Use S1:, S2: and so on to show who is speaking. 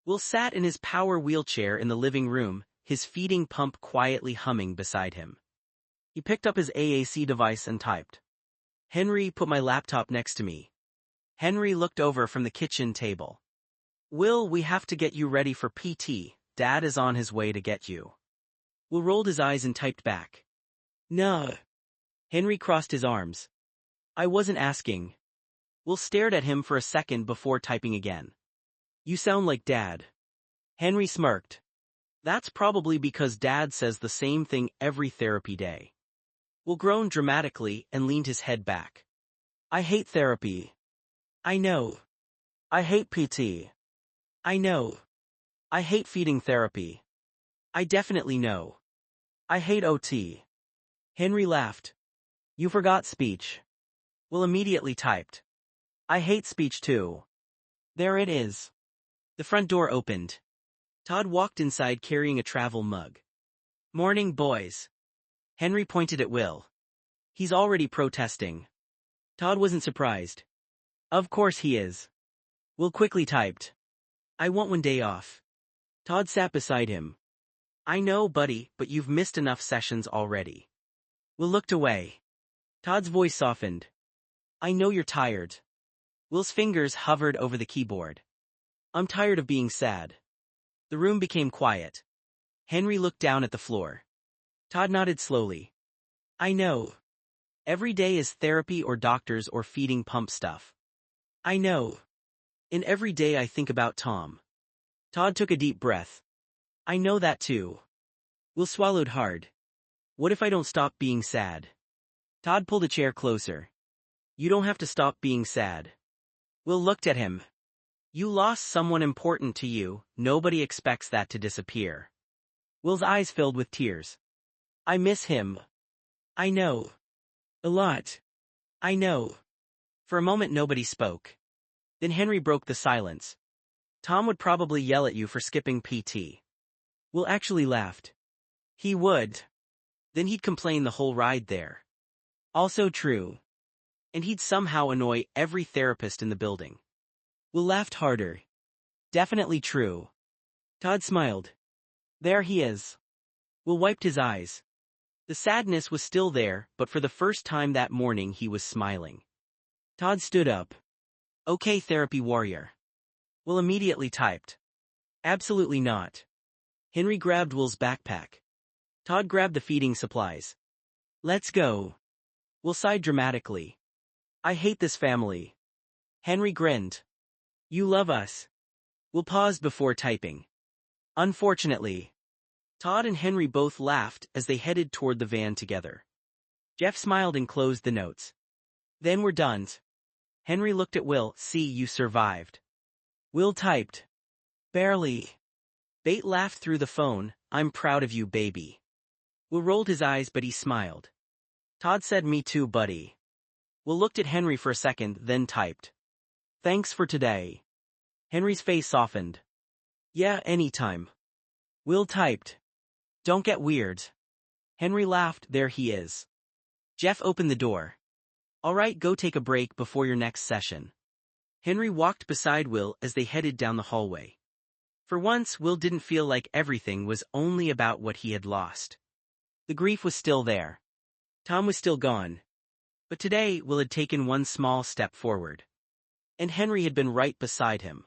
S1: Will sat in his power wheelchair in the living room, his feeding pump quietly humming beside him. He picked up his AAC device and typed. Henry put my laptop next to me. Henry looked over from the kitchen table. Will, we have to get you ready for PT. Dad is on his way to get you. Will rolled his eyes and typed back. No. Henry crossed his arms. I wasn't asking. Will stared at him for a second before typing again. You sound like Dad. Henry smirked. That's probably because Dad says the same thing every therapy day. Will groaned dramatically and leaned his head back. I hate therapy. I know. I hate PT. I know. I hate feeding therapy. I definitely know. I hate OT. Henry laughed. You forgot speech. Will immediately typed. I hate speech too. There it is. The front door opened. Todd walked inside carrying a travel mug. Morning, boys. Henry pointed at Will. He's already protesting. Todd wasn't surprised. Of course he is. Will quickly typed. I want one day off. Todd sat beside him. I know, buddy, but you've missed enough sessions already. Will looked away. Todd's voice softened. I know you're tired. Will's fingers hovered over the keyboard. I'm tired of being sad. The room became quiet. Henry looked down at the floor. Todd nodded slowly. I know. Every day is therapy or doctors or feeding pump stuff. I know. And every day I think about Tom. Todd took a deep breath. I know that too. Will swallowed hard. What if I don't stop being sad? Todd pulled a chair closer. You don't have to stop being sad. Will looked at him. You lost someone important to you, nobody expects that to disappear. Will's eyes filled with tears. I miss him. I know. A lot. I know. For a moment nobody spoke. Then Henry broke the silence. Tom would probably yell at you for skipping PT. Will actually laughed. He would. Then he'd complain the whole ride there. Also true. And he'd somehow annoy every therapist in the building. Will laughed harder. Definitely true. Todd smiled. There he is. Will wiped his eyes. The sadness was still there, but for the first time that morning he was smiling. Todd stood up. Okay, therapy warrior. Will immediately typed. Absolutely not. Henry grabbed Will's backpack. Todd grabbed the feeding supplies. Let's go. Will sighed dramatically. I hate this family. Henry grinned. You love us. Will paused before typing. Unfortunately. Todd and Henry both laughed as they headed toward the van together. Geoff smiled and closed the notes. Then we're done. Henry looked at Will. See, you survived. Will typed. Barely. Bate laughed through the phone. I'm proud of you, baby. Will rolled his eyes but he smiled. Todd said me too, buddy. Will looked at Henry for a second, then typed. Thanks for today. Henry's face softened. Yeah, anytime. Will typed. Don't get weird. Henry laughed. There he is. Geoff opened the door. All right, go take a break before your next session. Henry walked beside Will as they headed down the hallway. For once, Will didn't feel like everything was only about what he had lost. The grief was still there. Tom was still gone. But today, Will had taken one small step forward. And Henry had been right beside him.